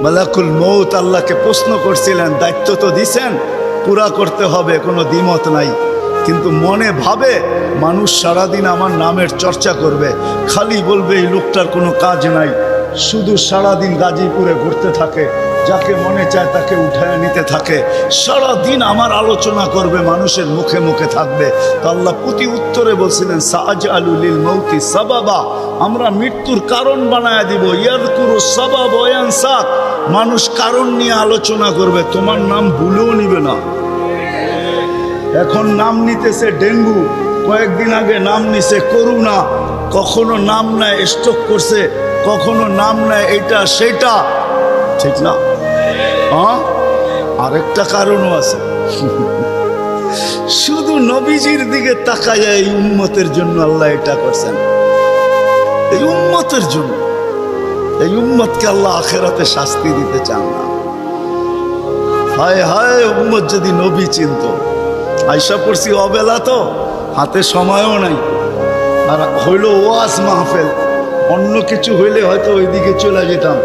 মালাকুল মউত আল্লাহকে প্রশ্ন করছিলেন, দায়িত্ব তো দিছেন, পুরা করতে হবে, কোনো দ্বিমত নাই। কিন্তু মনে ভাবে মানুষ সারাদিন আমার নামের চর্চা করবে, খালি বলবে এই লোকটার কোনো কাজ নাই, শুধু সারাদিন গাজীপুরে ঘুরতে থাকে, যাকে মনে চায় তাকে উঠায় নিতে থাকে, সারাদিন আমার আলোচনা করবে, মানুষের মুখে মুখে থাকবে। তো আল্লাহ প্রতি উত্তরে বলছিলেন, সাআজআলু লিল মাউতি সাবাবা, আমরা মৃত্যুর কারণ বানায় দিব। ইয়াযকুরু সাবাব ওয়া ইয়ানসাক, মানুষ কারণ নিয়ে আলোচনা করবে, তোমার নাম ভুলেও নিবে না। এখন নাম নিতেছে ডেঙ্গু, কয়েকদিন আগে নাম নিছে করোনা, কখনো নাম নেয় স্ট্রোক করছে, কখনো নাম নেয় এটা সেটা, ঠিক না? হ্যাঁ, আরেকটা কারণও আছে। শুধু নবীজির দিকে তাকায়, এই উম্মতের জন্য আল্লাহ এটা করছেন, এই উম্মতের জন্য। এই উম্মতকে আল্লাহ আখিরাতে শাস্তি দিতে চান না। হায় হায়, উম্মত যদি নবী চিনত। আয়সা পড়ছি অবেলা, তো হাতে সময়ও নাই, আর হইল ওয়াজ মাহফিল, অন্য কিছু হইলে হয়তো ওইদিকে চলে যেতাম।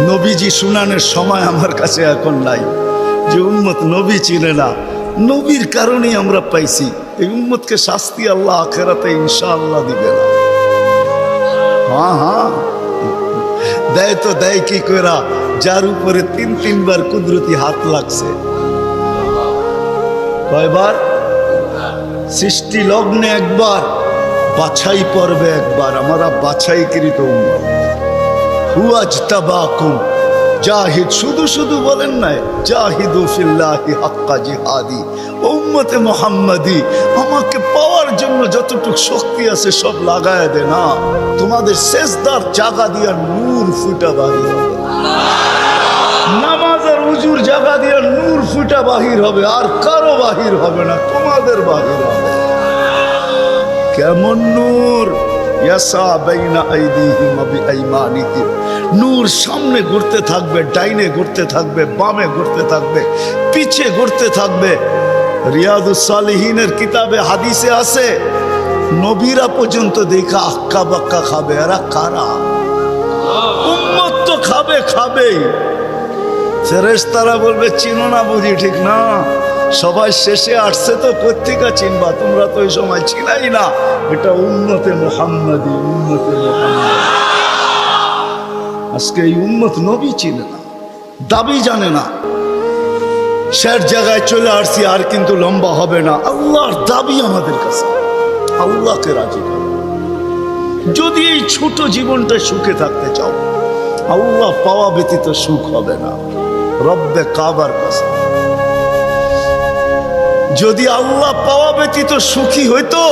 নবীজি শুনানের সময় আমার কাছে এখন নাই। যে উম্মত নবী চিনে না, নবীর কারণেই আমরা পাইছি। এই উম্মতকে শাস্তি আল্লাহ আখিরাতে ইনশাআল্লাহ দিবে না। হ্যাঁ হ্যাঁ, দেয় তো দেয় কি কইরা, যার উপরে 3-3 বার কুদরতি হাত লাগছে। কয়বার? সৃষ্টি লগ্নে একবার, বাছাই পর্বে একবার। আমরা বাছাইকৃত উম্মত। হুয়াজতাবাকুম জাহিদ, শুধু শুধু বলেন নাই, জাহিদু ফিল্লাহি হাক্কা জিহাদি। উম্মতে মুহাম্মাদি, আমাকে পাওয়ার জন্য যতটুকু শক্তি আছে সব লাগায় দে না। তোমাদের সেজদার জায়গা দিয়া নূর ফুটা বাহির হবে, নামাজ আর উজুর জায়গা দিয়া নূর ফুটা বাহির হবে, আর কারো বাহির হবে না, তোমাদের বাহির হবে। কেমন নূর? ইয়াসা বাইনা আইদিহিম ওয়া বিআইমানিহিম, নূর সামনে ঘুরতে থাকবে, ডাইনে ঘুরতে থাকবে, বামে ঘুরতে থাকবে, পিছে ঘুরতে থাকবে। রিয়াদুস সালিহিনের কিতাবে হাদিসে আছে, নবীরা পর্যন্ত দেখা আক্কা বাক্কা খাবে। এরা কারা? উম্মত তো খাবে, খাবেই। ফেরেশতারা বলবে চিনো না বুঝি, ঠিক না? সবাই শেষে আসছে, তো কোত্থেকে চিনবা? তোমরা তো ওই সময় ছিলাই না। এটা উম্মতে মুহাম্মাদি, উম্মতে মুহাম্মাদি। আজকে এই উম্মত নবী চিনে না, দাবি জানে না। শেষ জায়গায় চলে আসছি, আর কিন্তু লম্বা হবে না। আল্লাহর দাবি আমাদের কাছে, আল্লাহকে রাজি করো। যদি এই ছোট জীবনটা সুখে থাকতে চাও, আল্লাহ পাওয়া ব্যতীত সুখ হবে না। রব্বে কাবার কাছে যদি আল্লাহ পাওয়া ব্যতীত সুখী হইতো,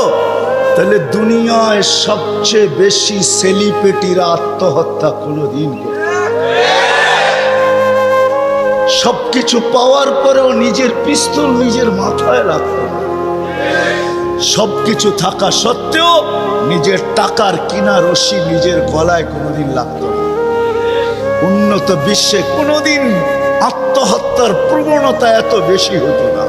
তাহলে দুনিয়ায় সবচেয়ে বেশি সেলিব্রিটিরা আত্মহত্যা কোনোদিন করত। সবকিছু পাওয়ার পরেও নিজের পিস্তল নিজের মাথায় রাখত না। সবকিছু থাকা সত্ত্বেও নিজের টাকার কিনা রশি নিজের গলায় কোনোদিন লাগতো না। উন্নত বিশ্বে কোনোদিন আত্মহত্যার প্রবণতা এত বেশি হতো না।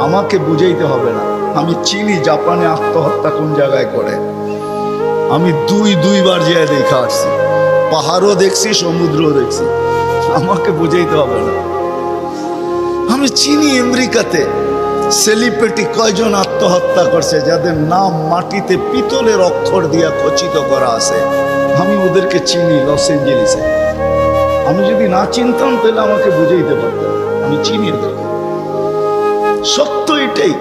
আমাকে বুঝাইতে হবে না, আমি চিনি জাপানে আত্মহত্যা কোন জায়গায় করে। আমি দুইবার যেয়ে দেখা আসছি, পাহাড়ও দেখছি, সমুদ্রও দেখছি। আমাকে বুঝাইতে হবে না, আমি চিনি আমেরিকাতে সেলিব্রিটি কয়জন আত্মহত্যা করছে, যাদের নাম মাটিতে পিতলের অক্ষর দিয়া খচিত করা আছে। আমি ওদেরকে চিনি লস এঞ্জেলিসে। আমি যদি না চিনতাম তাহলে আমাকে বুঝাইতে পারতাম। আমি চিনি ওদেরকে। সত্য এটাই,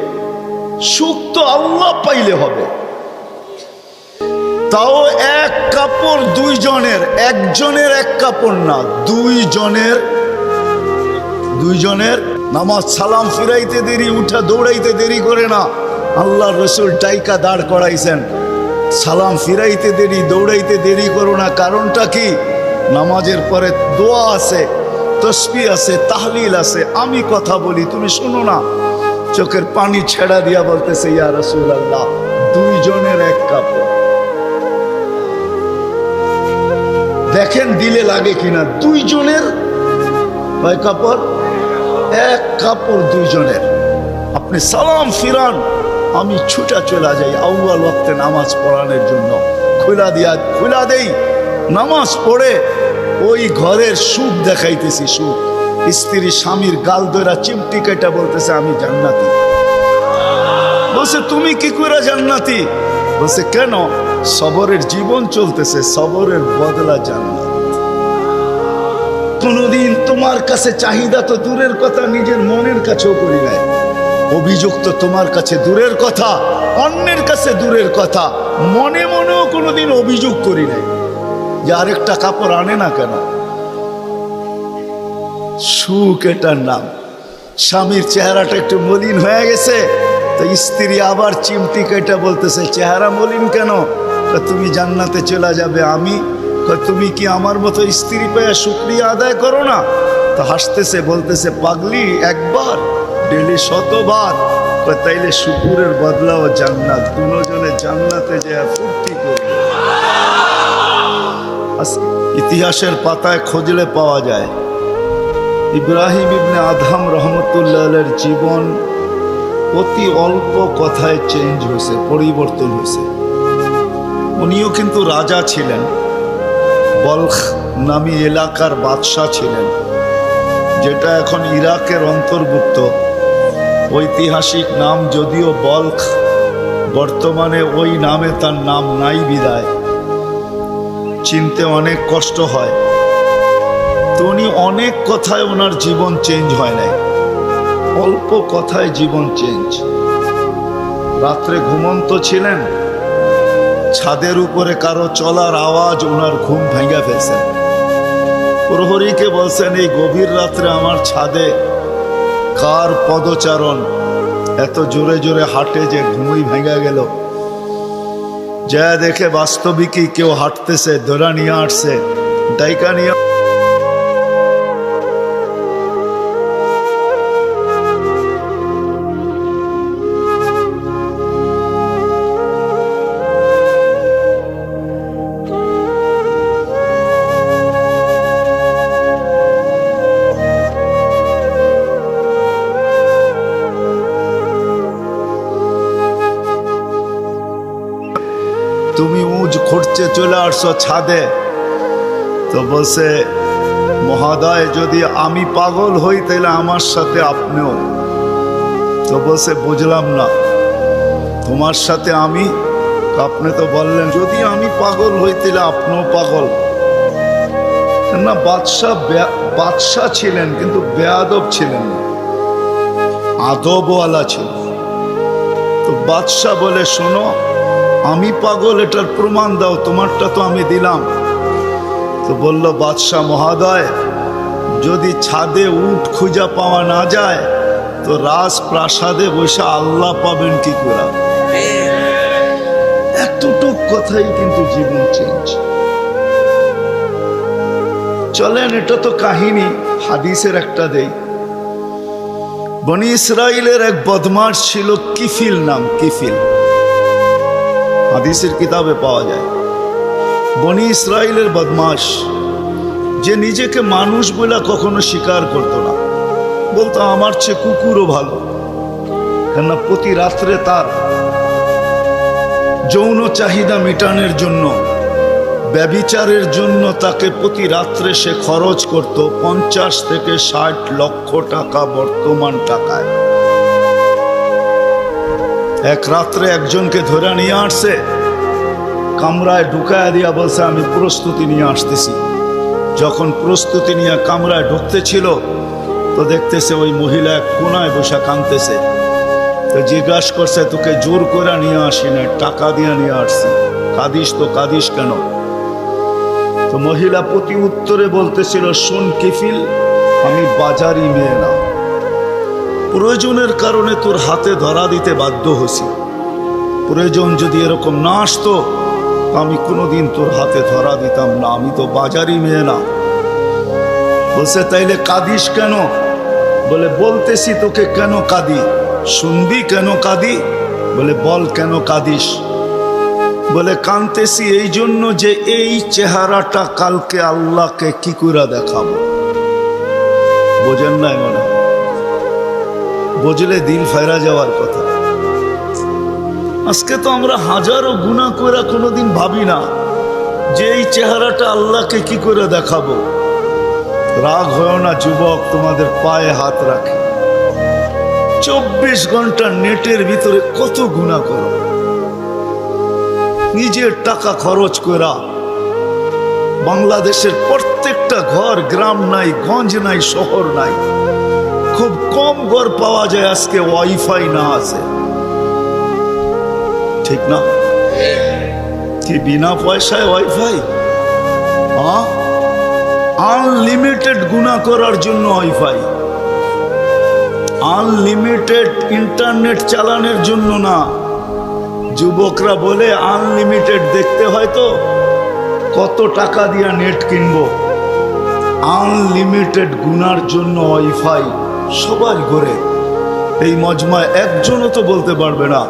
সুখ তো আল্লাহ পাইলে হবে। তাও এক কাপড় দুইজনের, একজনের এক কাপড় না, দুইজনের। নামাজ সালাম ফিরাইতে দেরি, উঠা দৌড়াইতে দেরি করে না। আল্লাহ রসুল টাইকা দাঁড় করাইছেন, সালাম ফিরাইতে দেরি, দৌড়াইতে দেরি করো না। কারণটা কি? নামাজের পরে দোয়া আছে, তসবিহ আছে, তাহলিল আছে। আমি কথা বলি, তুমি শোনো না। চোখের পানি ছেড়া দিয়া বলতেছে, ইয়া রাসূলুল্লাহ, দুইজনের এক কাপড়। দেখেন দিলে লাগে কিনা। দুইজনের কয় কাপড়? এক কাপড় দুইজনের। আপনি সালাম ফিরান, আমি ছুটা চলে যাই আউয়াল ওয়াক্তে নামাজ পড়ানোর জন্য। খুলা দেই, নামাজ পড়ে ওই ঘরের সুখ দেখাইতেছি, সুখ। স্ত্রী স্বামীর গাল ধরা চিমটি কেটে বলতেছে আমি জান্নাতি। বলছে তুমি কি করে জান্নাতি? বলছে কেন? সবরের জীবন চলতেছে, সবরের বদলা জান্নাত। কোনদিন তোমার কাছে চাহিদা তো দূরের কথা, নিজের মনের কাছেও করি নাই। অভিযোগ তো তোমার কাছে দূরের কথা, অন্যের কাছে দূরের কথা, মনে মনেও কোনোদিন অভিযোগ করি নাই যে আরেকটা কাপড় আনে না কেন। সুখ এটার নাম। স্বামীর চেহারাটা একটু মলিন হয়ে গেছে, তো স্ত্রী আবার চিমটি কেটে বলতেছে চেহারা মলিন কেন? তুমি জান্নাতে চলে যাবে। আমি তুমি কি আমার মতো স্ত্রী পেয়ে শুকরিয়া আদায় করো না? তো হাসতেছে, বলতেছে পাগলি, একবার ডেলি 100বার। তাইলে শুকুরের বদলাও জান্নাত। দুজনে জান্নাতে যে ফুর্তি করবে। ইতিহাসের পাতায় খুঁজলে পাওয়া যায় ইব্রাহিম ইবনে আদহাম রহমতুল্লাহের জীবন অতি অল্প কথায় চেঞ্জ হয়েছে, পরিবর্তন হয়েছে। উনিও কিন্তু রাজা ছিলেন, বলখ নামী এলাকার বাদশাহ ছিলেন, যেটা এখন ইরাকের অন্তর্ভুক্ত। ঐতিহাসিক নাম যদিও বলখ, বর্তমানে ওই নামে তার নাম নাই বিদায়, চিনতে অনেক কষ্ট হয়। তো উনি অনেক কথায় ওনার জীবন চেঞ্জ হয় নাই, অল্প কথায় জীবন চেঞ্জ। রাত্রে ঘুমন্ত ছিলেন, ছাদের উপরে কারো চলার আওয়াজ ওনার ঘুম ভেঙে ফেলছে। প্রহরীকে বলছেন এই গভীর রাত্রে আমার ছাদে কার পদচারণ এত জোরে জোরে হাঁটে যে ঘুমই ভেঙে গেল। যা দেখে বাস্তবিকই কেউ হাঁটতেছে, ধরা নিয়ে আসছে, ডাইকা নিয়ে। তুমি উঁচ খুঁড়ছে চলে আসছো ছাদে। তো বলছে মহোদয় যদি আমি পাগল হই তাহলে আমার সাথে আপনিও। তো বলছে বুঝলাম না, তোমার সাথে আমি? আপনি তো বললেন যদি আমি পাগল হই তাহলে আপনিও পাগল। না, বাদশাহ ছিলেন কিন্তু বেয়াদব ছিলেন না, আদবওয়ালা ছিলেন। তো বাদশাহ বলে শোনো, আমি পাগল এটার প্রমাণ দাও, তোমারটা তো আমি দিলাম। তো বলল বাদশাহ মহোদয় যদি ছাদে উট খুঁজা পাওয়া না যায় তো রাজপ্রাসাদে বসে আল্লাহ পাবেন কি করে? এতটুক কথাই কিন্তু জীবন চেঞ্জ। চলেন, এটা তো কাহিনী, হাদিসের একটা দেই। বনি ইসরাইলের এক বদমাশ ছিল, কিফিল নাম, কিফিল, হাদিসের কিতাবে পাওয়া যায়। বনি ইসরাইলের বদমাশ, যে নিজেকে মানুষ বলে কখনো স্বীকার করতো না, বলতো আমার চেয়ে কুকুরও ভালো। কেননা প্রতি রাত্রে তার যৌন চাহিদা মেটানোর জন্য, ব্যভিচারের জন্য তাকে প্রতি রাত্রে সে খরচ করত 50 থেকে 60 লক্ষ টাকা বর্তমান টাকায়। এক রাত্রে একজনকে ধরে নিয়ে আসছে, কামরায় ঢুকায় দিয়া বলছে আমি প্রস্তুতি নিয়ে আসতেছি। যখন প্রস্তুতি নিয়ে কামরায় ঢুকতেছিল তো দেখতেছে ওই মহিলা এক কোনায় বসে কাঁদতেছে। তো জিজ্ঞাসা করছে তোকে জোর করে নিয়ে আসি না, টাকা দিয়ে নিয়ে আসছি, কাঁদিস তো কাঁদিস কেন? তো মহিলা প্রতি উত্তরে বলতেছিল শোন কিফিল, আমি বাজারি মেয়ে না, প্রয়োজনের কারণে তোর হাতে ধরা দিতে বাধ্য হয়েছি। প্রয়োজন যদি এরকম না আসতো আমি কোনোদিন তোর হাতে ধরা দিতাম না, আমি তো বাজারি মেয়ে না। বলছে তাইলে কাঁদিস কেন? বলে বলতেছি তোকে কেন কাঁদি, শুনবি কেন কাঁদি? বলে বল কেন কাঁদিস? বলে কাঁদতেছি এই জন্য যে এই চেহারাটা কালকে আল্লাহকে কি করে দেখাবো। বোঝেন নাই মনে? বুঝলে দিল ফেরা যাওয়ার কথা। আজকে তো আমরা হাজারো গুনাহ করে কোনোদিন ভাবি না যে এই চেহারাটা আল্লাহকে কি করে দেখাবো? রাগ হয় না যুবক, তোমাদের পায়ে হাত রাখে। 24 ঘন্টা নেটের ভিতরে কত গুনাহ করো, নিজের টাকা খরচ করা। বাংলাদেশের প্রত্যেকটা ঘর, গ্রাম নাই, গঞ্জ নাই, শহর নাই, খুব কম ঘর পাওয়া যায় আজকে ওয়াইফাই না আছে, ঠিক না? কি বিনা পয়সায় ওয়াইফাই? আনলিমিটেড গুনাহ করার জন্য ওয়াইফাই, আনলিমিটেড ইন্টারনেট চালানোর জন্য না। যুবকরা বলে আনলিমিটেড দেখতে হয় তো কত টাকা দিয়া নেট কিনবো। আনলিমিটেড গুনার জন্য ওয়াইফাই সবার ঘরে। এই মজমায় একজনও তো বলতে পারবে না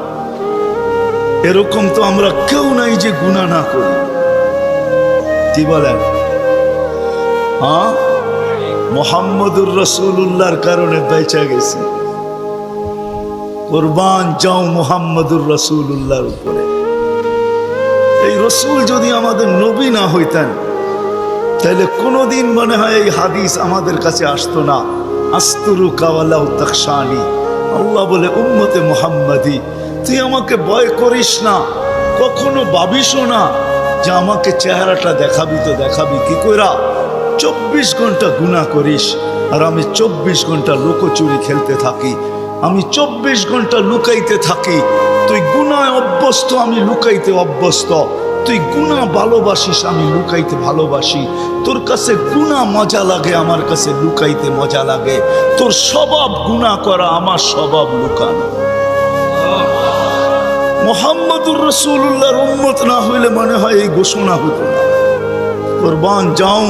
এরকম তো আমরা কেউ নাই যে গুনাহ না করি। কি বলেন? মুহাম্মদুর রাসূলুল্লাহর কারণে বেঁচে গেছি। কুরবান যাও মুহাম্মদুর রাসূলুল্লাহর উপরে। এই রসুল যদি আমাদের নবী না হইতেন তাহলে কোনোদিন মনে হয় এই হাদিস আমাদের কাছে আসতো না। আস্তুরুকা ওয়ালাউ তাখশানি। আল্লাহ বলে উম্মতে মুহাম্মাদি, তুই আমাকে ভয় করিস না, কখনো ভাবিসও না যে আমাকে চেহারাটা দেখাবি। তো দেখাবি কি কইরা? 24 ঘন্টা গুনাহ করিস আর আমি 24 ঘন্টা লুকোচুরি খেলতে থাকি, আমি 24 ঘন্টা লুকাইতে থাকি। তুই গুনায় অভ্যস্ত, আমি লুকাইতে অভ্যস্ত। তুই গুনাহ ভালোবাসিস, আমি লুকাইতে ভালোবাসি। তোর কাছে গুনাহ মজা লাগে, আমার কাছে লুকাইতে মজা লাগে। তোর স্বভাব গুনাহ করা, আমার স্বভাব লুকানো। মুহাম্মদুর রাসূলুল্লাহর উম্মত না হইলে মনে হয় এই ঘোষণা হতো না। কুরবান যাও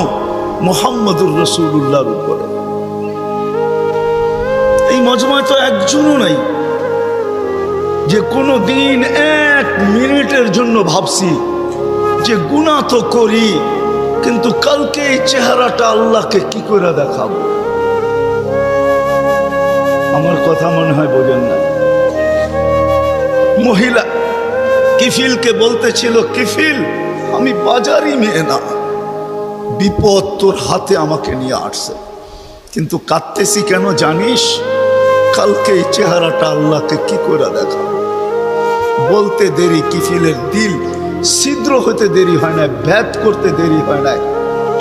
মুহাম্মদুর রাসূলুল্লাহর উপরে। এই মজমায় তো একজনও নাই যে কোনো দিন 1 মিনিটের জন্য ভাবছি যে গুনাহ তো করি, কিন্তু কালকে এই চেহারাটা আল্লাহকে কি করে দেখাবো। আমার কথা মনে হয় বোঝেন না। মহিলা কিফিলকে বলতেছিল, কিফিল আমি বাজারি মেয়ে না, বিপদ তোর হাতে আমাকে নিয়ে আসছে, কিন্তু কাঁদতেছি কেন জানিস? কালকে এই চেহারাটা আল্লাহকে কি করে দেখাবো। বলতে দেরি, কিফিলের দিল ছিদ্র হতে দেরি হয় না, ভেদ করতে দেরি হয় না।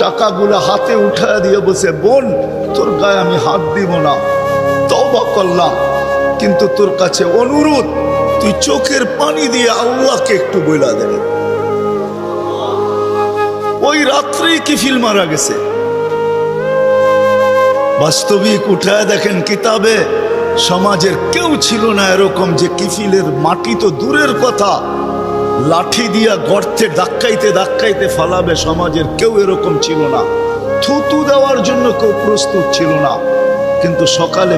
টাকাগুলো হাতে উঠায় দিয়ে বসে, বোন তোর গায়ে আমি হাত দিব না, তওবা করলাম, কিন্তু তোর কাছে অনুরোধ, তুই চোখের পানি দিয়ে আল্লাহকে একটু বইলা দে। ওই রাত্রেই কিফিল মারা গেছে। বাস্তবিক উঠায় দেখেন কিতাবে, সমাজের কেউ ছিল না এরকম যে কিফিলের মাটি তো দূরের কথা, লাঠি দিয়া গর্তে ধাক্কাইতে ধাক্কাইতে ফালাবে, সমাজের কেউ এরকম ছিল না। থুতু দেওয়ার জন্য কেউ প্রস্তুত ছিল না। কিন্তু সকালে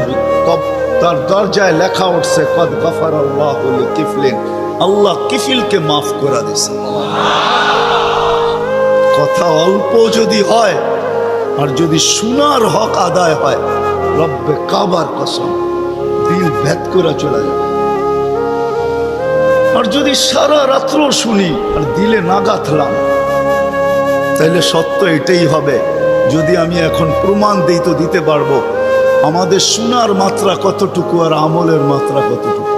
তার দরজায় লেখা উঠছে, কদ গফারাল্লাহু লিকিফলিন, আল্লাহ কিফিলকে মাফ করে দিয়েছে। কথা অল্প যদি হয় আর যদি শোনার হক আদায় হয়, রব্বে কাবার কসম দিল ভেদ করে চলে যাবে। আর যদি সারা রাত্র শুনি আর দিলে না গাঁথলাম, তাহলে সত্য এটাই হবে। যদি আমি এখন প্রমাণ দিই তো দিতে পারবো আমাদের শোনার মাত্রা কতটুকু আর আমলের মাত্রা কতটুকু,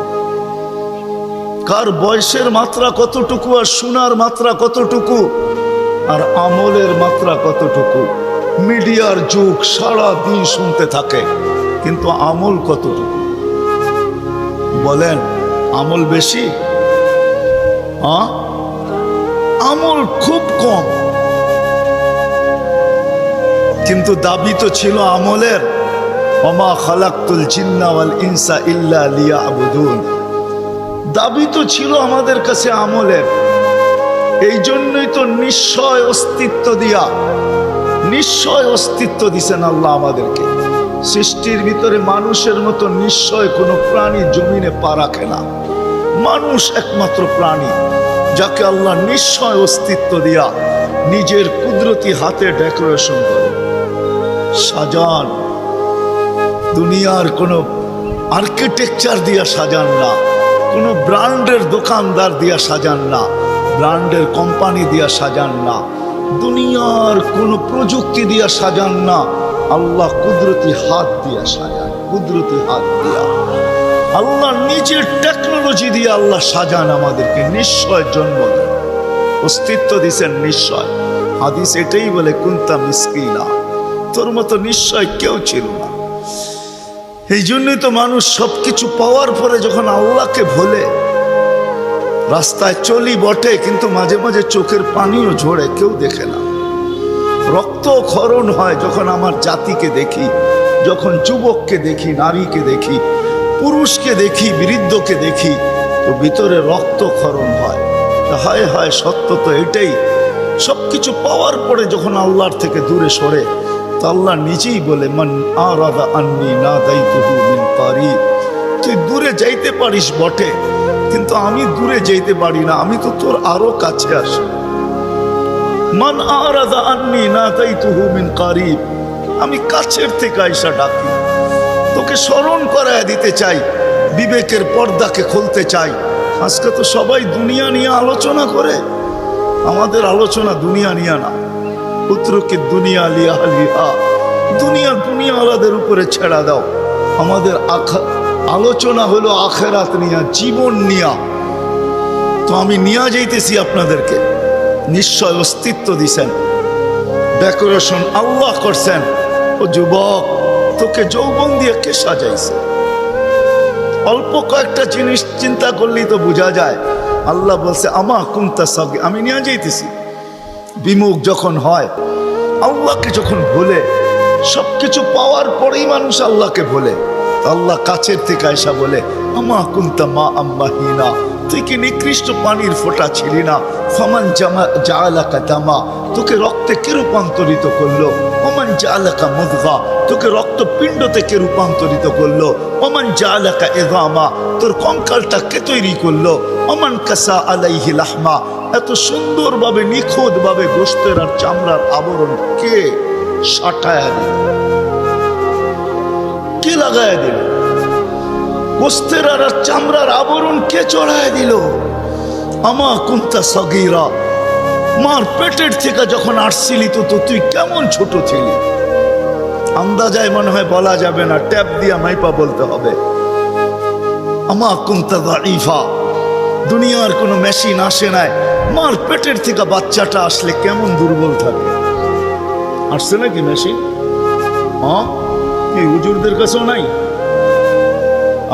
কার বয়সের মাত্রা কতটুকু আর শোনার মাত্রা কতটুকু আর আমলের মাত্রা কতটুকু। মিডিয়ার যুগ, সারা দিন শুনতে থাকে, কিন্তু আমল কতটুকু বলেন? আমল বেশি? আমল খুব কম, কিন্তু দাবি তো ছিল আমলের। ওমা খালাকতুল জিন্না ওয়াল ইনসা ইল্লা লিয়াবুদুন, দাবি তো ছিল আমাদের কাছে আমলের। এই জন্যই তো নিশ্চয় অস্তিত্ব দিয়া, নিশ্চয় অস্তিত্ব দিছেন আল্লাহ আমাদেরকে। সৃষ্টির ভিতরে মানুষের মতো নিশ্চয় কোনো প্রাণী জমিনে পা রাখে না। মানুষ একমাত্র প্রাণী যাকে আল্লাহ নিশ্চয় অস্তিত্ব দিয়া নিজের কুদরতি হাতে ডেকোরেশন করে সাজান। দুনিয়ার কোনো আর্কিটেকচার দিয়া সাজান না, কোনো ব্র্যান্ডের দোকানদার দিয়া সাজান না। ব্র্যান্ডের কোম্পানি দিয়া সাজান না, দুনিয়ার কোনো প্রযুক্তি দিয়া সাজান না, আল্লাহ কুদরতি হাত দিয়া সাজান, কুদরতি হাত দিয়া আল্লাহ নিজের টেকনোলজি দিয়ে আল্লাহ সাজান আমাদেরকে। নিশ্চয় জন্ম দেন, অস্তিত্ব দিছেন নিশ্চয়। হাদিস এটাই বলে কুনতা মিসকিনা, তোর মতো নিশ্চয় কেউ ছিল না। এই জন্যই তো মানুষ সবকিছু পাওয়ার পরে যখন আল্লাহকে ভোলে, রাস্তায় চলি বটে কিন্তু মাঝে মাঝে চোখের পানিও ঝরে, কেউ দেখে না। রক্ত ক্ষরণ হয় যখন আমার জাতিকে দেখি, যখন যুবককে দেখি, নারীকে দেখি, পুরুষকে দেখি, বৃদ্ধকে দেখি, তো ভিতরে রক্ত ক্ষরণ হয়। হায় হায়, সত্য তো এটাই। সবকিছু পাওয়ার পরে যখন আল্লাহর থেকে দূরে সরে, তো আল্লাহ নিজেই বলে মান আরাদা আন্নি নাদাইতুহু মিন কারিব। তুই দূরে যাইতে পারিস বটে, কিন্তু আমি দূরে যাইতে পারি না, আমি তো তোর আরো কাছে আসি। মান আরাদা আন্নি নাদাইতুহু মিন কারিব, আমি কাছের থেকে আইসা ডাকি, তোকে স্মরণ করায় দিতে চাই, বিবেকের পর্দাকে খুলতে চাই। আজকে তো সবাই দুনিয়া নিয়ে আলোচনা করে, আমাদের আলোচনা দুনিয়া নিয়ে না। পুত্রকে দুনিয়া লিয়া লিহা, দুনিয়া দুনিয়াওয়ালাদের উপরে ছেড়া দাও। আমাদের আলোচনা হলো আখেরাত নিয়া, জীবন নিয়া। তো আমি নিয়ে যাইতেছি আপনাদেরকে। নিশ্চয় অস্তিত্ব দিছেন, ডেকোরেশন আল্লাহ করছেন। ও যুবক, তোকে যৌবন দিয়ে কে সাজাইছে? অল্প কয়েকটা জিনিস চিন্তা করলেই তো বোঝা যায়। আল্লাহ বলছে আমা কুনতা সাগী, আমি নিয়ে যাইতেছি। বিমুখ যখন হয়, আল্লাহকে যখন ভোলে, সবকিছু পাওয়ার পরেই মানুষ আল্লাহকে ভোলে, আল্লাহ কাছের থেকে আয়সা বলে আমা কুনতা মা আম্মাহিনা, তুই কি নিকৃষ্ট পানির ফোঁটা ছিলি না? ফামান জাআলাকা দামা, তোকে রক্তে কে রূপান্তরিত করলো? ওমান জাআলাকা মুদগা, তোকে রক্তপিণ্ডতে কে রূপান্তরিত করলো? ওমান জাআলাকা ইযামা, তোর কঙ্কালটা কে তৈরি করলো? ওমান কাসা আলাইহি লাহমা, এত সুন্দরভাবে নিখুঁতভাবে গোশতের আর চামড়ার আবরণ কে সাটায়া দিল, কে লাগায়া দিল? গোশতের আর চামড়ার আবরণ কে চড়ায় দিল? আমা কুনতা সাগীরা, মার পেটের থেকে যখন আসছিলি তো তুই কেমন ছোট ছিলি? আন্দাজায় মনে হয় বলা যাবে না, ট্যাপ দিয়া মাইপা বলতে হবে। আমা কুনতা দাঈফা, দুনিয়ার কোনো মেশিন আসে নাই, মার পেটের থেকে বাচ্চাটা আসলে কেমন দুর্বল থাকে। আসছে নাকি মেশিন? হ্যাঁ, কি হুজুরদের কাছেও নাই?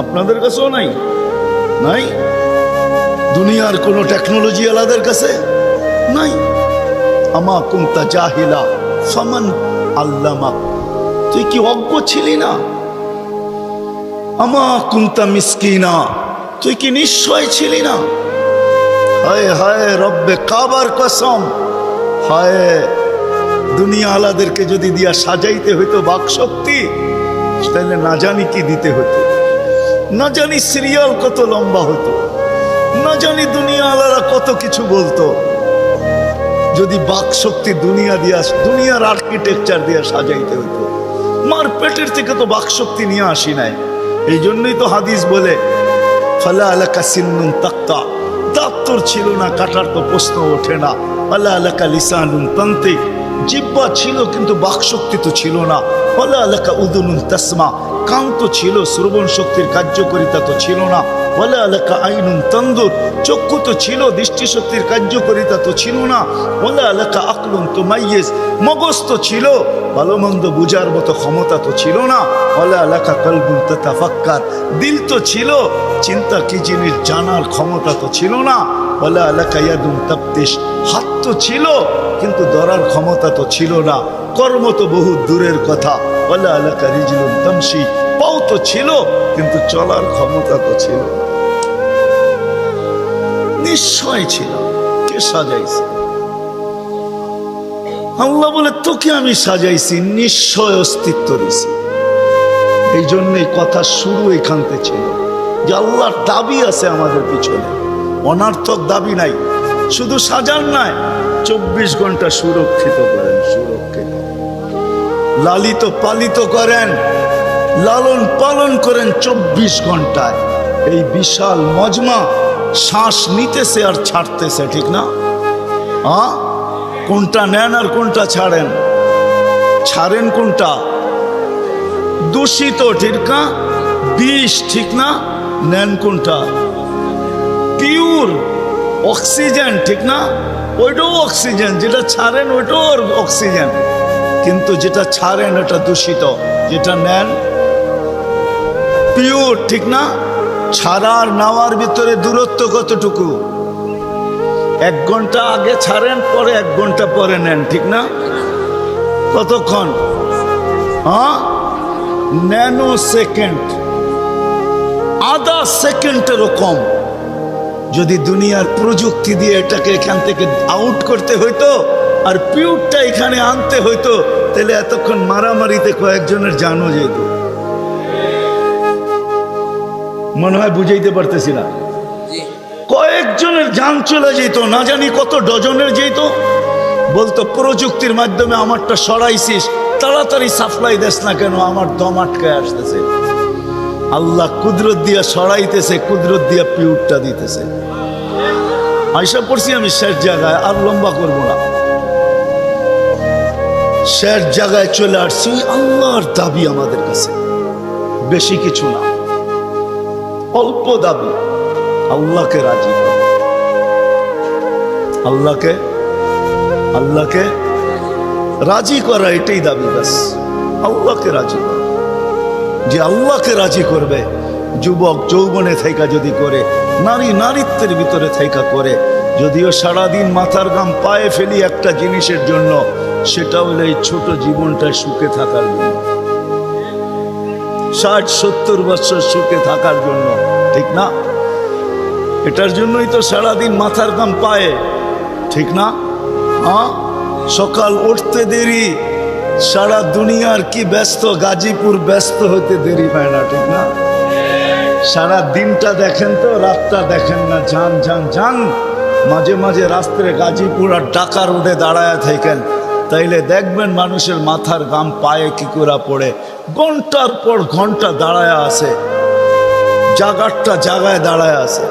আপনাদের কাছেও নাই? নাই? দুনিয়ার কোনো টেকনোলজি আলাদের কাছে নাই। আমা কুনতা জাহিলা ফামান আল্লামা, তুই কি অজ্ঞ ছিলি না? আমা কুনতা মিসকিনা, তুই কি নিশ্চয় ছিলি না? হায় হায় রব্বে কাবার কসম, হায় দুনিয়া আলাদেরকে যদি দিয়া সাজাইতে হইতো বাকশক্তি, তাহলে না জানি কি দিতে হতো, না জানি সিরিয়াল কত লম্বা হতো, না জানি দুনিয়া আলারা কত কিছু বলতো। যদি বাকশক্তি দুনিয়া দিয়া, দুনিয়ার আর্কিটেকচার দিয়া সাজাইতে হইতো। মার পেটের থেকে তো বাকশক্তি নিয়ে আসি নাই। এই জন্যই তো হাদিস বলে ফালা আলাকা সিন্নুন তাক্তা, দাঁত তোর ছিল না, কাটার তো প্রশ্ন ওঠে না। আলা আলাকা লিসানুন তান্তিক, জিহ্বা ছিল কিন্তু বাকশক্তি তো ছিল না। আলা আলাকা উদুনুন তাসমা, কান তো ছিল, শ্রবণ শক্তির কার্যকারিতা তো ছিল না। ওয়ালা আলাকা আইনুন তানদুর, চক্ষু তো ছিল, দৃষ্টিশক্তির কার্যকারিতা তো ছিল না। ওয়ালা আলাকা আকলুন তুমাইয়িজ, মগজ তো ছিল, ভালো মন্দ বুঝার মতো ক্ষমতা তো ছিল না। ওয়ালা আলাকা কলবুন তাতাফাক্কার, দিল তো ছিল, চিন্তা কি জিনিস জানার ক্ষমতা তো ছিল না। ওয়ালা আলাকা ইয়াদুন তাবতিশ, হাত তো ছিল কিন্তু ধরার ক্ষমতা তো ছিল না। কর্ম তো বহু দূরের কথা। ওয়ালা আলাকা রিজলুন তামশি, পাও তো ছিল কিন্তু চলার ক্ষমতা তো ছিল না। নিশ্চয় ছিল, কে সাজাইছে? আল্লাহ বলে তোকে আমি সাজাইছি, নিশ্চয় অস্তিত্ব দিছি। এই জন্যই কথা শুরু এখানতে ছিল যে আল্লাহর দাবি আছে আমাদের পিছনে, অনার্থক দাবি নাই। শুধু সাজান নাই, 24 ঘন্টা সুরক্ষিত করেন, সুরক্ষিত লালিত পালিত করেন, লালন পালন করেন 24 ঘন্টায়। এই বিশাল মজমা শ্বাস নিতেছে আর ছাড়তেছে, ঠিক না? কোনটা নেন আর কোনটা ছাড়েন? ছাড়েন কোনটা? দূষিত, ঠিক না? বিষ, ঠিক না? নেন কোনটা? পিওর অক্সিজেন, ঠিক না? ওইটাও অক্সিজেন, যেটা ছাড়েন ওইটাও অক্সিজেন, কিন্তু যেটা ছাড়েন এটা দূষিত, যেটা নেন পিওর, ঠিক না? ছাড়ার নেওয়ার ভিতরে দূরত্ব কতটুকু? 1 ঘন্টা আগে ছাড়েন, পরে 1 ঘন্টা পরে নেন, ঠিক না? কতক্ষণ? ন্যানো সেকেন্ড, আধা সেকেন্ডেরও কম। যদি দুনিয়ার প্রযুক্তি দিয়ে এটাকে এখান থেকে আউট করতে হইতো আর পিওরটা এখানে আনতে হইতো, তাহলে এতক্ষণ মারামারিতে কয়েকজনের জানও যেত। মনে হয় বুঝাইতে পারতেছি না? কয়েকজনের জান চলে যেত, না জানি কত ডজনের যেত। বলতো প্রযুক্তির মাধ্যমে আমারটা সরাইছিস, তাড়াতাড়ি সাপ্লাই দেস না কেন, আমার দম আটকায় আসতেছে। আল্লাহ কুদরত দিয়া সরাইতেছে, কুদরত দিয়া পিউরটা দিতেছে। আয়সা পড়ছি আমি শেষ জায়গায়, আর লম্বা করব না। শেষ জায়গায় চলে আসছি। আল্লাহর দাবি আমাদের কাছে বেশি কিছু না, অল্প দাবি। আল্লাহকে রাজি করা, আল্লাহকে রাজি করা, এটাই দাবি। ব্যাস আল্লাহকে রাজি করা। যে আল্লাহকে রাজি করবে, যুবক যৌবনে থাইকা যদি করে, নারী নারীত্বের ভিতরে থাইকা করে, যদিও সারাদিন মাথার গাম পায়ে ফেলি একটা জিনিসের জন্য, সেটা হলো এই ছোট জীবনটায় সুখে থাকার জন্য, 60-70 বছর সুখে থাকার জন্য, ঠিক না? এটার জন্যই তো সারাদিন মাথার গাম পায়ে, ঠিক না? সকাল উঠতে দেরি, সারা দুনিয়ার কি ব্যস্ত, গাজীপুর ব্যস্ত হতে দেরি হয় না, ঠিক না? সারা দিনটা দেখেন তো, রাতটা দেখেন না। যান যান যান, মাঝে মাঝে রাস্তায় গাজীপুর আর ঢাকা রোডে দাঁড়ায় থাকেন, তাইলে দেখবেন মানুষের মাথার গাম পায়ে কি করে পড়ে। ঘন্টার পর ঘন্টা দাঁড়ায় আছে, জাগারটা জাগায় দাঁড়ায় আছে,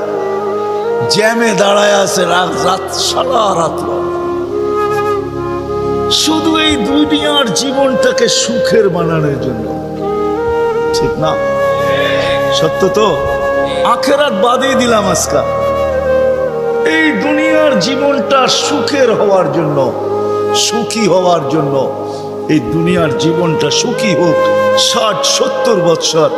জ্যামে দাঁড়ায় আছে, রাত সারা রাত। শুধু এই দুনিয়ার জীবনটাকে সুখের বানানোর জন্য, ঠিক না? সত্য তো? আখেরাত বাদেই দিলাম আজকা। এই দুনিয়ার জীবনটা সুখের হওয়ার জন্য, সুখী হওয়ার জন্য, এই দুনিয়ার জীবনটা সুখী হোক 60-70 বছর,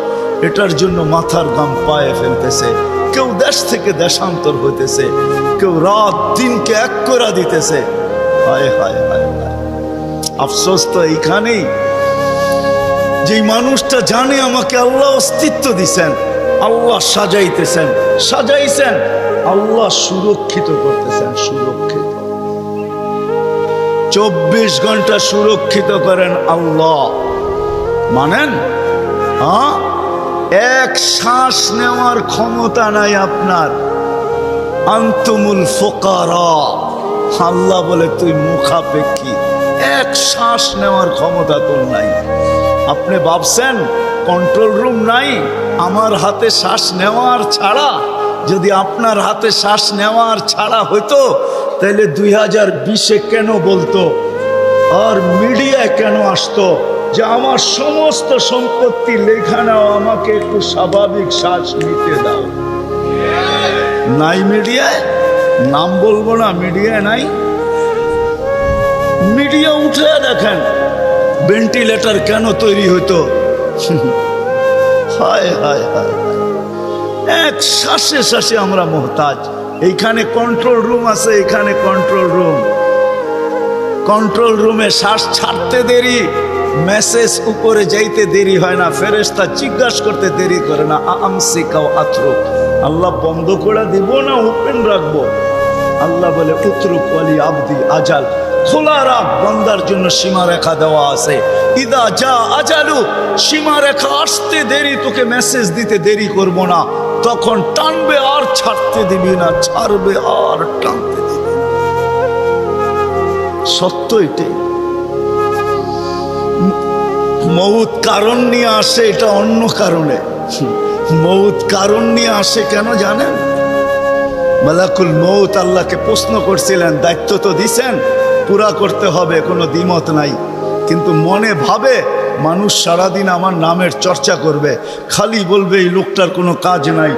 এটার জন্য মাথার গাম পায়ে ফেলতেছে। কেউ দেশ থেকে দেশান্তর হইতেছে, কেউ রাত দিনকে এক করে দিতেছে। হায় হায় হায় হায়, আফসোস তো এইখানেই, যে মানুষটা জানে আমাকে আল্লাহ অস্তিত্ব দিছেন, আল্লাহ সাজাইতেছেন, সাজাইছেন, আল্লাহ সুরক্ষিত করতেছেন, সুরক্ষিত 24 ঘন্টা সুরক্ষিত করেন আল্লাহ। মানেন? এক শ্বাস নেওয়ার ক্ষমতা নাই আপনার। আনতুমুল ফুকারা, আল্লাহ বলে তুই মুখাপেক্ষী, এক শ্বাস নেওয়ার ক্ষমতা তোর নাই। আপনি ভাবছেন কন্ট্রোল রুম নাই? আমার হাতে শ্বাস নেওয়ার ছাড়া, যদি আপনার হাতে শ্বাস নেওয়ার ছাড়া হইতো, তাহলে 2020-এ কেন বলতো আর মিডিয়ায় কেন আসতো যে আমার সমস্ত সম্পত্তি লেখা নাও, আমাকে একটু স্বাভাবিক শ্বাস নিতে দাও? নাই মিডিয়ায়, নাম বলবো না, মিডিয়ায় নাই। মিডিয়া উঠে দেখেন ভেন্টিলেটর কেন তৈরি হতো। হায় হায় হায়, এক শ্বাসে শ্বাসে আমরা মোহতাজ। এইখানে কন্ট্রোল রুম আছে, এখানে কন্ট্রোল রুম, কন্ট্রোল রুমে শ্বাস ছাড়তে দেরি, মেসেজ উপরে যাইতে দেরি হয় না, ফেরেশতা জিজ্ঞাসা করতে দেরি করে না। আমসিকাও আতরুক, আল্লাহ বন্ধ করে দিব না ওপেন রাখবো? আল্লাহ বলে উতরুক ওয়ালি আবদি আজাল, খোলা রাখ, বান্দার জন্য সীমারেখা দেওয়া আছে। ইদা যা আজালু, সীমারেখা আসতে দেরি, তোকে মেসেজ দিতে দেরি করব না, তখন টানবে আর ছাড়তে দিবি না, ছাড়বে আর টানতে দিবি না। সত্য এটাই। মউত কারণ নিয়ে আসে, এটা অন্য কারণে। মউত কারণ নিয়ে আসে কেন জানেন? মালাকুল মউত আল্লাহকে প্রশ্ন করছিলেন, দায়িত্ব তো দিছেন, পুরা করতে হবে, কোনো দ্বিমত নাই। কিন্তু মনে ভাবে মানুষ সারাদিন আমার নামের চর্চা করবে, খালি বলবে এই লোকটার কোনো কাজ নাই,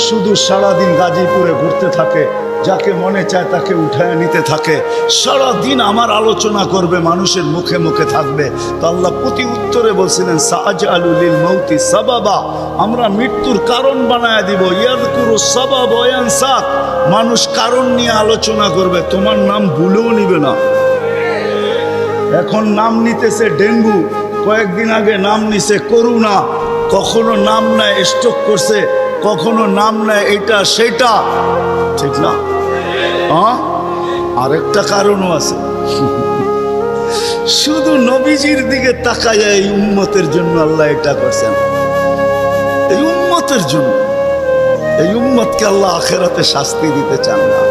শুধু সারাদিন গাজীপুরে ঘুরতে থাকে, যাকে মনে চায় তাকে উঠায় নিতে থাকে, সারাদিন আমার আলোচনা করবে, মানুষের মুখে মুখে থাকবে। তো আল্লাহ প্রতি উত্তরে বলছিলেন, সাআজআলু লিল মাউতি সাবাবা, আমরা মৃত্যুর কারণ বানায় দিব। ইয়াযকুরু সাবাব ওয়া ইয়ানসাক, মানুষ কারণ নিয়ে আলোচনা করবে, তোমার নাম ভুলেও নিবে না। এখন নাম নিতেছে ডেঙ্গু, কয়েকদিন আগে নাম নিছে করোনা, কখনো নাম নেয় স্ট্রোক করছে, কখনো নাম নেয় এটা সেটা, ঠিক না? আরেকটা কারণও আছে, শুধু নবীজির দিকে তাকায় এই উম্মতের জন্য আল্লাহ এটা করছেন, এই উম্মতের জন্য। এই উম্মতকে আল্লাহ আখেরাতে শাস্তি দিতে চান না।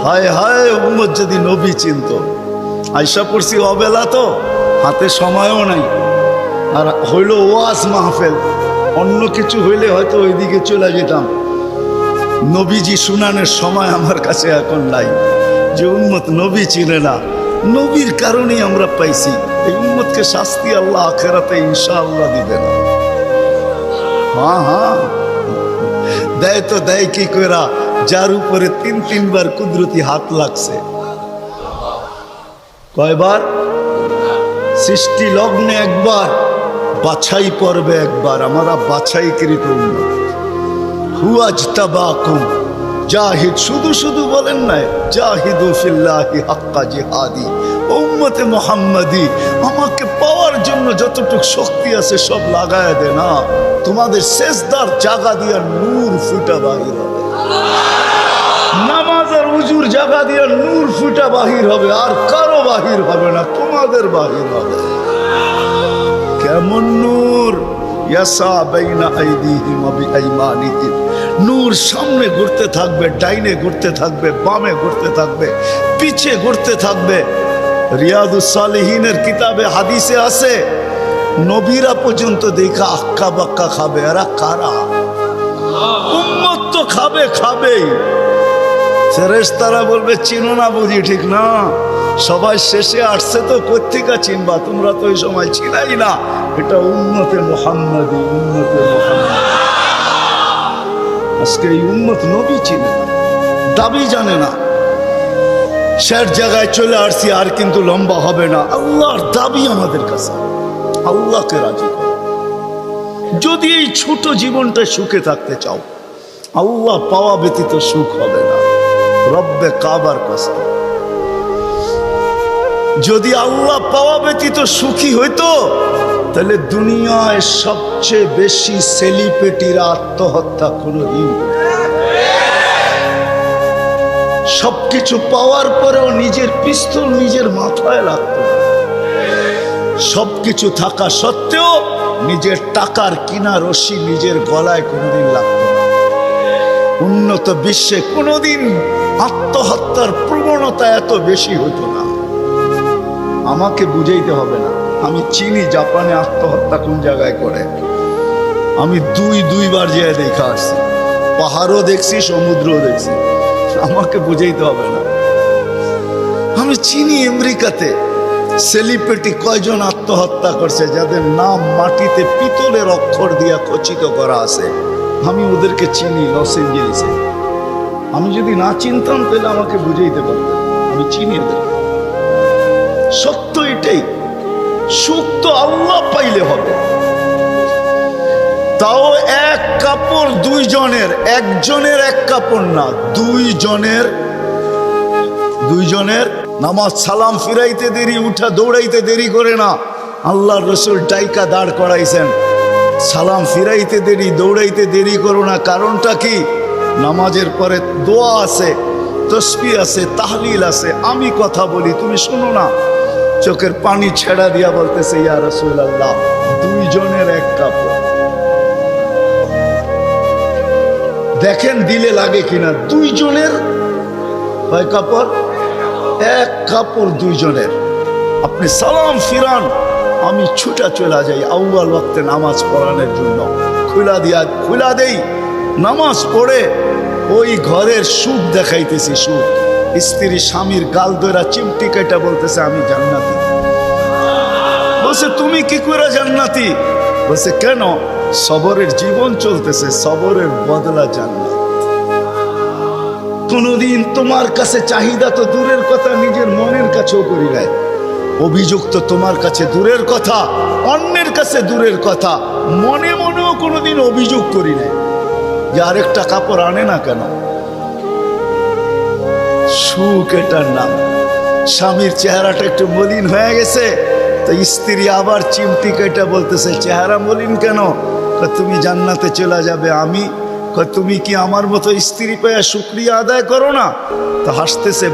হায় হায়, উম্মত যদি নবী চিনত। আয়সা পড়ছি অবেলা, তো হাতে সময়ও নাই, আর হইল ওয়াজ মাহফিল, অন্য কিছু হইলে হয়তো ওইদিকে চলে যেতাম। নবীজি শুনানের সময় আমার কাছে এখন নাই, যে উম্মত নবী চিনে না। নবীর কারণেই আমরা পাইছি। এই উম্মতকে শাস্তি আল্লাহ আখেরাতে ইনশাআল্লাহ দিবে না। হ্যাঁ, দেয় তো দেয় কি কইরা, যার উপরে ৩ বার কুদরতি হাত লাগছে। কয়বার? সৃষ্টি লগ্নে একবার, বাছাই পর্বে একবার। আমরা বাছাইকৃত উম্মত। হুয়াজতাবাকুম জাহিদ, শুধু শুধু বলেন নাই, জাহিদু ফিল্লাহি হাক্কা জিহাদি। উম্মতে মুহাম্মাদি, আমাকে পাওয়ার জন্য যতটুকু শক্তি আছে সব লাগায় দে না, তোমাদের সেজদার জায়গা দিয়া নূর ফুটা বাহির হবে, নামাজ আর উজুর জায়গা দিয়া নূর ফুটা বাহির হবে, আর কারো বাহির হবে না, তোমাদের বাহির হবে। কেমন নূর? ইয়াসা বাইনা আইদিহিম ওয়া বিআইমানিহিম, নূর সামনে ঘুরতে থাকবে, ডাইনে ঘুরতে থাকবে, বামে ঘুরতে থাকবে, পিছে ঘুরতে থাকবে। রিয়াদুস সালিহিনের কিতাবে হাদিসে আছে, নবীরা পর্যন্ত দেখা আক্কা বাক্কা খাবে। এরা কারা? উম্মত তো খাবেই। ফেরেশতারা বলবে চিনো না বুঝি, ঠিক না? সবাই শেষে আসছে, তো কোত্থেকে চিনবা? তোমরা তো ওই সময় চিনাই না। এটা উম্মতে মুহাম্মাদি, উম্মতে মুহাম্মাদি। আজকে এই উম্মত নবী চিনে না, দাবি জানে না। শেষ জায়গায় চলে আসছি, আর কিন্তু লম্বা হবে না। আল্লাহর দাবি আমাদের কাছে, আল্লাহকে রাজি করো। যদি এই ছোট জীবনটা সুখে থাকতে চাও, আল্লাহ পাওয়া ব্যতীত সুখ হবে না। রব্বে কাবার কসম, যদি আল্লাহ পাওয়া ব্যতীত সুখী হইতো, তাহলে দুনিয়ায় সবচেয়ে বেশি সেলিব্রিটিরা আত্মহত্যা কোনদিন, সবকিছু পাওয়ার পরেও নিজের পিস্তল নিজের মাথায় লাগতো, সবকিছু থাকা সত্ত্বেও নিজের টাকার কিনা রশি নিজের গলায় কোনোদিন লাগতো না। উন্নত বিশ্বে কোনোদিন আত্মহত্যার প্রবণতা এত বেশি হতো না। আমাকে বুঝাইতে হবে না, আমি চিনি জাপানে আত্মহত্যা কোন জায়গায় করে। আমি দুইবার যেয়ে দেখা আসছি, পাহাড়ও দেখছি, সমুদ্রও দেখছি। আমাকে বুঝাইতে হবে না, আমি চিনি আমেরিকাতে সেলিব্রিটি কয়জন আত্মহত্যা করছে, যাদের নাম মাটিতে পিতলের অক্ষর দিয়া খচিত করা আছে। আমি ওদেরকে চিনি লস এঞ্জেলিসে। আমি যদি না চিনতাম তাহলে আমাকে বুঝাইতে পারতাম, আমি চিনি ওদের। সত্য এটাই, সুখ তো আল্লাহ পাইলে হবে। তাও এক কাপড় দুইজনের, একজনের এক কাপড় না, দুইজনের। নামাজ সালাম ফিরাইতে দেরি, উঠা দৌড়াইতে দেরি করে না। আল্লাহর রাসূল টাইকা দাঁড় করাইছেন, সালাম ফিরাইতে দেরি, দৌড়াইতে দেরি করো না। কারণটা কি? নামাজের পরে দোয়া আছে, তসবিহ আছে, তাহলিল আছে। আমি কথা বলি, তুমি শোনো না। চোখের পানি ছেড়া দিয়া বলতেছে, ইয়া রাসূলুল্লাহ, দুইজনের এক কাপড়। দেখেন দিলে লাগে কিনা। দুইজনের কয় কাপড়? এক কাপড় দুইজনের। আপনি সালাম ফিরান, আমি ছুটা চলে যাই আউয়াল ওয়াক্তে নামাজ পড়ানোর জন্য। খুলা দেই, নামাজ পড়ে ওই ঘরের সুখ দেখাইতেছি, সুখ। স্ত্রী স্বামীর গাল ধরা চিমটি কেটে বলতেছে আমি জান্নাতি। বলছে তুমি কি করে জান্নাতি? বলছে কেন? সবরের জীবন চলতেছে, সবরের বদলা জান্নাত। কোনদিন তোমার কাছে চাহিদা তো দূরের কথা, নিজের মনের কাছেও করি নাই। অভিযোগ তো তোমার কাছে দূরের কথা, অন্যের কাছে দূরের কথা, মনে মনেও কোনোদিন অভিযোগ করি নাই যে আরেকটা কাপড় আনে না কেন। সুখ এটার নাম। স্বামীর চেহারাটা একটু মলিন হয়ে গেছে, তো স্ত্রী আবার চিমটি কেটে বলতেছে চেহারা মলিন কেন? তুমি জান্নাতে চলে যাবে। আমি তুমি কি আমার মতো স্ত্রী পেয়ে শুকরিয়া আদায় করো না? তো হাসতেছে।